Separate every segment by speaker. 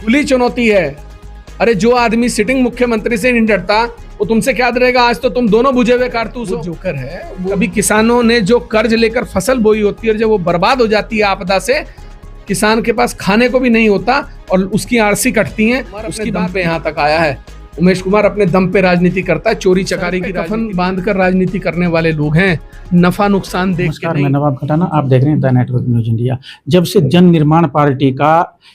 Speaker 1: खुली चुनौती है। अरे जो आदमी सिटिंग मुख्यमंत्री से नहीं डरता वो तुमसे क्या डरेगा? आज तो तुम दोनों बुझे हुए कारतूस हो। जोकर है। कभी किसानों ने जो कर्ज लेकर फसल बोई होती है और जब वो बर्बाद हो जाती है आपदा से, किसान के पास खाने को भी नहीं होता और उसकी आरसी कटती है, उसकी बात पे यहाँ तक आया है। उमेश कुमार अपने दम पे राजनीति करता है, चोरी चकारी की कफन बांधकर राजनीति करने वाले लोग हैं, नफा नुकसान देख के नहीं।
Speaker 2: मैं नवाब खटाना, आप देख रहे हैं द नेटवर्क न्यूज इंडिया। जब से जन निर्माण पार्टी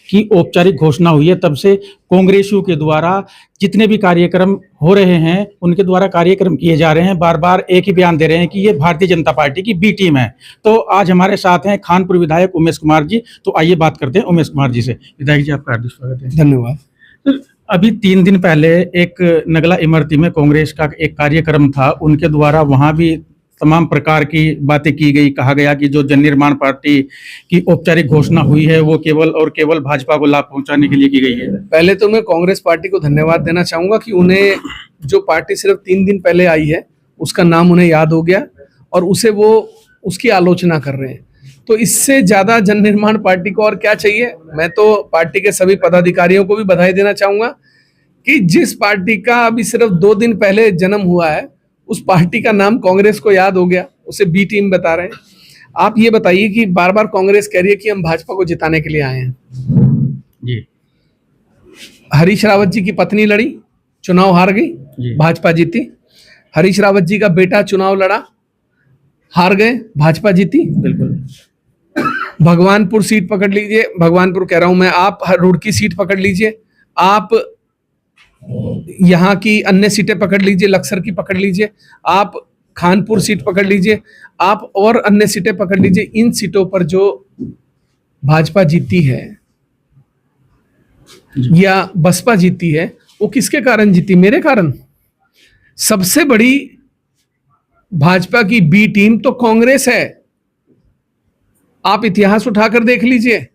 Speaker 2: की औपचारिक घोषणा हुई है तब से कांग्रेसियों के द्वारा जितने भी कार्यक्रम हो रहे हैं, उनके द्वारा कार्यक्रम किए जा रहे हैं, बार बार एक ही बयान दे रहे हैं कि ये भारतीय जनता पार्टी की बी टीम है। तो आज हमारे साथ हैं खानपुर विधायक उमेश कुमार जी। तो आइए बात करते हैं उमेश कुमार जी से। विधायक जी, आपका हार्दिक स्वागत है।
Speaker 1: धन्यवाद।
Speaker 2: अभी 3 दिन पहले एक नगला इमरती में कांग्रेस का एक कार्यक्रम था, उनके द्वारा वहां भी तमाम प्रकार की बातें की गई। कहा गया कि जो जन निर्माण पार्टी की औपचारिक घोषणा हुई है वो केवल और केवल भाजपा को लाभ पहुंचाने के लिए की गई है।
Speaker 1: पहले तो मैं कांग्रेस पार्टी को धन्यवाद देना चाहूंगा कि उन्हें जो पार्टी सिर्फ 3 दिन पहले आई है उसका नाम उन्हें याद हो गया और उसे वो उसकी आलोचना कर रहे हैं। तो इससे ज्यादा जन निर्माण पार्टी को और क्या चाहिए। मैं तो पार्टी के सभी पदाधिकारियों को भी बधाई देना चाहूंगा कि जिस पार्टी का अभी सिर्फ 2 दिन पहले जन्म हुआ है उस पार्टी का नाम कांग्रेस को याद हो गया, उसे बी टीम बता रहे हैं। आप ये बताइए कि बार बार कांग्रेस कह रही है कि हम भाजपा को जिताने के लिए आए हैं
Speaker 2: जी।
Speaker 1: हरीश रावत जी की पत्नी लड़ी, चुनाव हार गई, भाजपा जीती। हरीश रावत जी का बेटा चुनाव लड़ा, हार गए, भाजपा जीती।
Speaker 2: बिल्कुल।
Speaker 1: भगवानपुर सीट पकड़ लीजिए, भगवानपुर कह रहा हूं मैं, आप रुड़की सीट पकड़ लीजिए, आप यहाँ की अन्य सीटें पकड़ लीजिए, लक्सर की पकड़ लीजिए, आप खानपुर सीट पकड़ लीजिए, आप और अन्य सीटें पकड़ लीजिए। इन सीटों पर जो भाजपा जीती है या बसपा जीती है वो किसके कारण जीती? मेरे कारण। सबसे बड़ी भाजपा की बी टीम तो कांग्रेस है। आप इतिहास उठाकर देख लीजिए,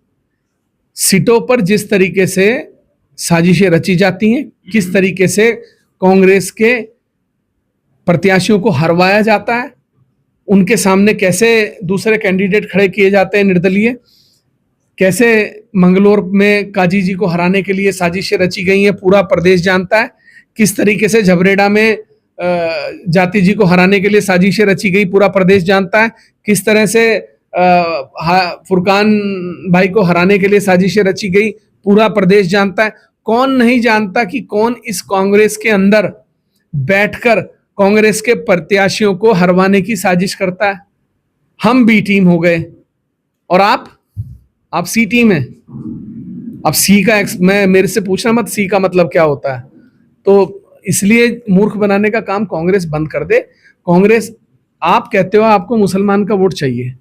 Speaker 1: सीटों पर जिस तरीके से साजिशें रची जाती हैं, किस तरीके से कांग्रेस के प्रत्याशियों को हरवाया जाता है, उनके सामने कैसे दूसरे कैंडिडेट खड़े किए जाते हैं निर्दलीय, कैसे मंगलोर में काजी जी को हराने के लिए साजिशें रची गई हैं, पूरा प्रदेश जानता है। किस तरीके से झबरेड़ा में जाति जी को हराने के लिए साजिशें रची गई, पूरा प्रदेश जानता है। किस तरह से फुरकान भाई को हराने के लिए साजिशें रची गई, पूरा प्रदेश जानता है। कौन नहीं जानता कि कौन इस कांग्रेस के अंदर बैठकर कांग्रेस के प्रत्याशियों को हरवाने की साजिश करता है। हम बी टीम हो गए और आप सी टीम है। अब सी का मेरे से पूछना मत सी का मतलब क्या होता है। तो इसलिए मूर्ख बनाने का काम कांग्रेस बंद कर दे। कांग्रेस, आप कहते हो आपको मुसलमान का वोट चाहिए,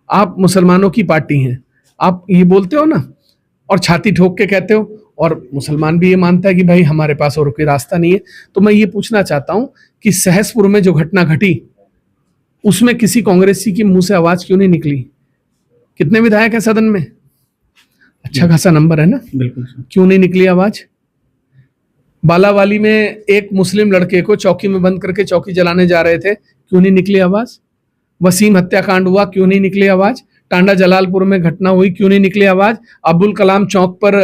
Speaker 1: आप मुसलमानों की पार्टी हैं, आप ये बोलते हो ना और छाती ठोक के कहते हो, और मुसलमान भी ये मानता है कि भाई हमारे पास और कोई रास्ता नहीं है। तो मैं ये पूछना चाहता हूं कि सहसपुर में जो घटना घटी उसमें किसी कांग्रेसी की मुंह से आवाज क्यों नहीं निकली? कितने विधायक हैं सदन में? अच्छा खासा नंबर है ना।
Speaker 2: बिल्कुल।
Speaker 1: क्यों नहीं निकली आवाज? बालावाली में एक मुस्लिम लड़के को चौकी में बंद करके चौकी जलाने जा रहे थे, क्यों नहीं निकली आवाज? वसीम हत्याकांड हुआ, क्यों नहीं निकली आवाज? टांडा जलालपुर में घटना हुई, क्यों नहीं निकली आवाज? अब्दुल कलाम चौक पर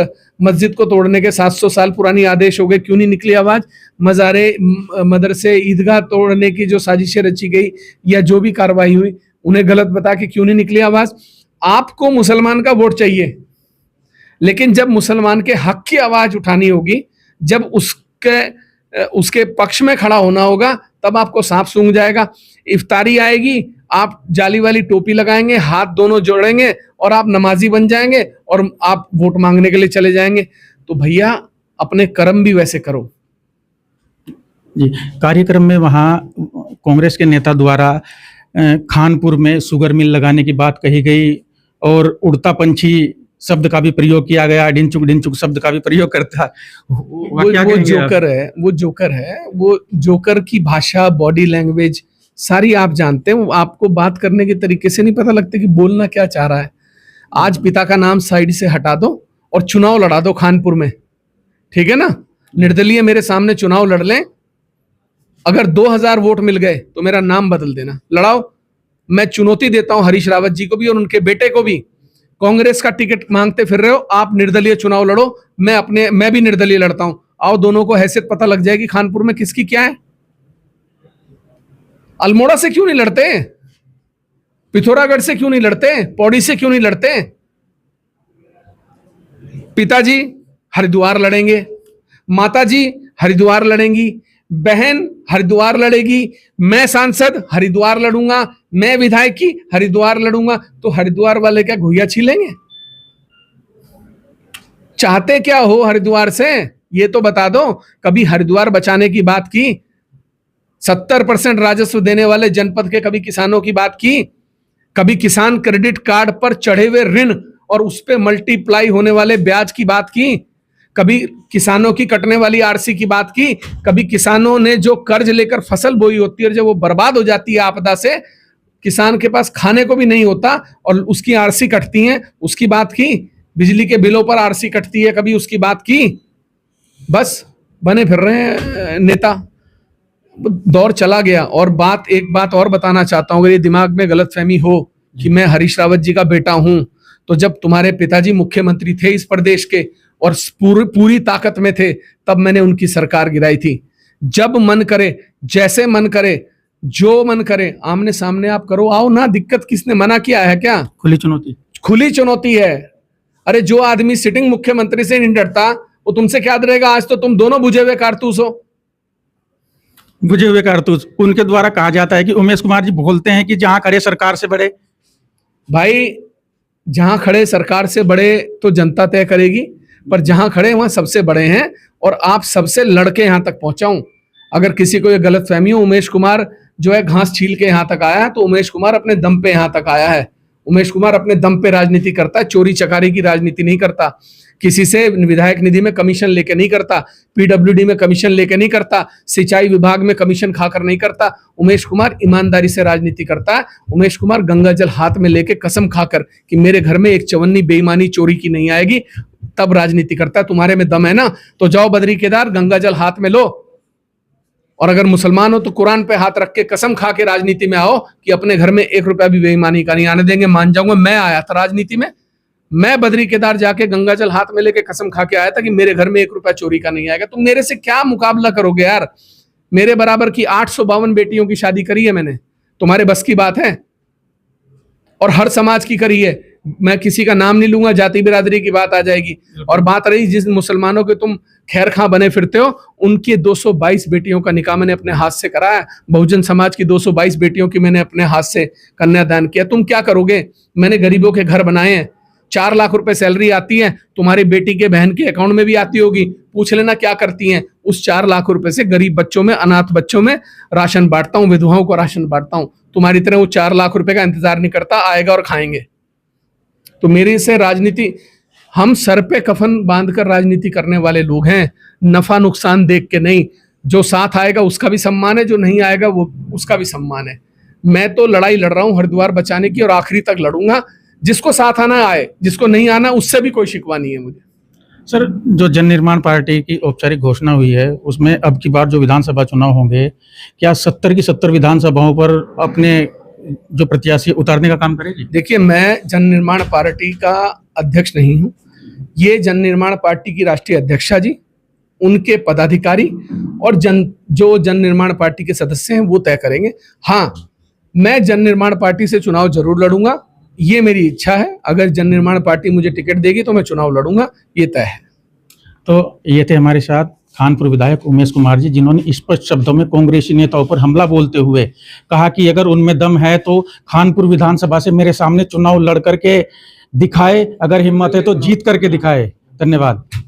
Speaker 1: मस्जिद को तोड़ने के 700 साल पुरानी आदेश हो गए, क्यों नहीं निकली आवाज? मजारे मदरसे ईदगाह तोड़ने की जो साजिशें रची गई या जो भी कार्रवाई हुई उन्हें गलत बता के क्यों नहीं निकली आवाज? आपको मुसलमान का वोट चाहिए, लेकिन जब मुसलमान के हक की आवाज उठानी होगी, जब उसके पक्ष में खड़ा होना होगा, तब आपको सांप सूंघ जाएगा। इफ्तारी आएगी, आप जाली वाली टोपी लगाएंगे, हाथ दोनों जोड़ेंगे और आप नमाजी बन जाएंगे और आप वोट मांगने के लिए चले जाएंगे। तो भैया अपने कर्म भी वैसे करो।
Speaker 2: जी, कार्यक्रम में वहाँ कांग्रेस के नेता द्वारा खानपुर में शुगर मिल लगाने की बात कही गई और उड़ता पंछी शब्द का भी प्रयोग किया गया, ढिंचुक शब्द का भी प्रयोग करता है।
Speaker 1: वो जोकर है। वो जोकर की भाषा, बॉडी लैंग्वेज सारी आप जानते हैं। आपको बात करने के तरीके से नहीं पता लगता कि बोलना क्या चाह रहा है। आज पिता का नाम साइड से हटा दो और चुनाव लड़ा दो खानपुर में, ठीक है ना। निर्दलीय मेरे सामने चुनाव लड़ लें, अगर 2000 वोट मिल गए तो मेरा नाम बदल देना, लड़ाओ। मैं चुनौती देता हूं हरीश रावत जी को भी और उनके बेटे को भी। कांग्रेस का टिकट मांगते फिर रहे हो आप, निर्दलीय चुनाव लड़ो, मैं भी निर्दलीय लड़ता हूं, आओ दोनों को हैसियत पता लग जाएगी खानपुर में किसकी क्या है। अल्मोड़ा से क्यों नहीं लड़ते, पिथौरागढ़ से क्यों नहीं लड़ते, पौड़ी से क्यों नहीं लड़ते। पिताजी हरिद्वार लड़ेंगे, माताजी हरिद्वार लड़ेंगी, बहन हरिद्वार लड़ेगी, मैं सांसद हरिद्वार लड़ूंगा, मैं विधायक की हरिद्वार लड़ूंगा, तो हरिद्वार वाले क्या घुइया छीलेंगे। चाहते क्या हो हरिद्वार से ये तो बता दो। कभी हरिद्वार बचाने की बात की, 70% राजस्व देने वाले जनपद के कभी किसानों की बात की, कभी किसान क्रेडिट कार्ड पर चढ़े हुए ऋण और उस पे मल्टीप्लाई होने वाले ब्याज की बात की, कभी किसानों की कटने वाली आरसी की बात की, कभी किसानों ने जो कर्ज लेकर फसल बोई होती है और जब वो बर्बाद हो जाती है आपदा से, किसान के पास खाने को भी नहीं होता और उसकी आरसी कटती है, उसकी बात की। बिजली के बिलों पर आरसी कटती है, कभी उसकी बात की। बस बने फिर रहे हैं नेता, दौर चला गया। और एक बात और बताना चाहता हूं, अगर ये दिमाग में गलतफहमी हो कि मैं हरीश रावत जी का बेटा हूं, तो जब तुम्हारे पिताजी मुख्यमंत्री थे इस प्रदेश के और पूरी ताकत में थे, तब मैंने उनकी सरकार गिराई थी। जब मन करे, जैसे मन करे, जो मन करे, आमने सामने आप करो, आओ ना, दिक्कत किसने मना किया है क्या। खुली चुनौती है। अरे जो आदमी सिटिंग मुख्यमंत्री से नहीं डरता वो तुमसे क्या डरेगा। आज तो तुम दोनों बुझे हुए कारतूस हो।
Speaker 2: बुझे हुए कारतूस। उनके द्वारा कहा जाता है कि उमेश कुमार जी बोलते हैं कि जहां खड़े सरकार से बड़े।
Speaker 1: भाई जहां खड़े सरकार से बड़े तो जनता तय करेगी, पर जहां खड़े वहां सबसे बड़े हैं और आप सबसे लड़के यहां तक पहुंचाऊं। अगर किसी को ये गलतफहमी हो, उमेश कुमार जो है घास छील के यहां तक आया है, तो उमेश कुमार अपने दम पे यहां तक आया है। उमेश कुमार अपने दम पे राजनीति करता है, चोरी चकारी की राजनीति नहीं करता, किसी से विधायक निधि में कमीशन लेके नहीं करता, पीडब्ल्यूडी में कमीशन लेके नहीं करता, सिंचाई विभाग में कमीशन खाकर नहीं करता। उमेश कुमार ईमानदारी से राजनीति करता है। उमेश कुमार गंगा जल हाथ में लेके कसम खाकर कि मेरे घर में एक चवन्नी बेईमानी चोरी की नहीं आएगी, तब राजनीति करता है। तुम्हारे में दम है ना, तो जाओ बद्री केदार, गंगा जल हाथ में लो, और अगर मुसलमान हो तो कुरान पे हाथ रख के कसम खा के राजनीति में आओ कि अपने घर में 1 रुपया भी बेईमानी का नहीं आने देंगे। मान जाऊंगा, मैं आया था राजनीति में, मैं बद्री केदार जाके गंगा जल हाथ में लेके कसम खा के आया था कि मेरे घर में 1 रुपया चोरी का नहीं आएगा। तुम मेरे से क्या मुकाबला करोगे यार। मेरे बराबर की 852 बेटियों की शादी करी है मैंने, तुम्हारे बस की बात है। और हर समाज की करी है, मैं किसी का नाम नहीं लूंगा, जाति बिरादरी की बात आ जाएगी। और बात रही जिस मुसलमानों के तुम खैर खां बने फिरते हो, उनकी 222 बेटियों का निकाह मैंने अपने हाथ से कराया। बहुजन समाज की 222 बेटियों की मैंने अपने हाथ से कन्यादान किया। तुम क्या करोगे। मैंने गरीबों के घर बनाए हैं, 4 लाख रुपए सैलरी आती है, तुम्हारी बेटी के बहन के अकाउंट में भी आती होगी, पूछ लेना क्या करती हैं। उस 4 लाख रुपए से गरीब बच्चों में, अनाथ बच्चों में राशन बांटता हूं, विधवाओं को राशन बांटता हूं। तुम्हारी तरह वो 4 लाख रुपए का इंतजार नहीं करता, आएगा और खाएंगे। तो मेरे से राजनीति, हम सर पे कफन बांधकर राजनीति करने वाले लोग हैं, नफा नुकसान देख के नहीं। जो साथ आएगा उसका भी सम्मान है, जो नहीं आएगा वो उसका भी सम्मान है। मैं तो लड़ाई लड़ रहा हूं हरिद्वार बचाने की, और आखिरी तक लड़ूंगा। जिसको साथ आना आए, जिसको नहीं आना उससे भी कोई शिकवा नहीं है मुझे।
Speaker 2: सर, जो जन निर्माण पार्टी की औपचारिक घोषणा हुई है उसमें अब की बार जो विधानसभा चुनाव होंगे, क्या 70 की 70 विधानसभाओं पर अपने जो प्रत्याशी उतारने का काम करेगी?
Speaker 1: देखिए, मैं जन निर्माण पार्टी का अध्यक्ष नहीं हूं, ये जन निर्माण पार्टी की राष्ट्रीय अध्यक्षा जी, उनके पदाधिकारी और जो जन निर्माण पार्टी के सदस्य हैं वो तय करेंगे। हाँ, मैं जन निर्माण पार्टी से चुनाव जरूर लड़ूंगा, ये मेरी इच्छा है। अगर जन निर्माण पार्टी मुझे टिकट देगी तो मैं चुनाव लड़ूंगा, ये तय है।
Speaker 2: तो ये थे हमारे साथ खानपुर विधायक उमेश कुमार जी, जिन्होंने स्पष्ट शब्दों में कांग्रेसी नेताओं पर हमला बोलते हुए कहा कि अगर उनमें दम है तो खानपुर विधानसभा से मेरे सामने चुनाव लड़ करके दिखाए, अगर हिम्मत है तो जीत करके दिखाए। धन्यवाद।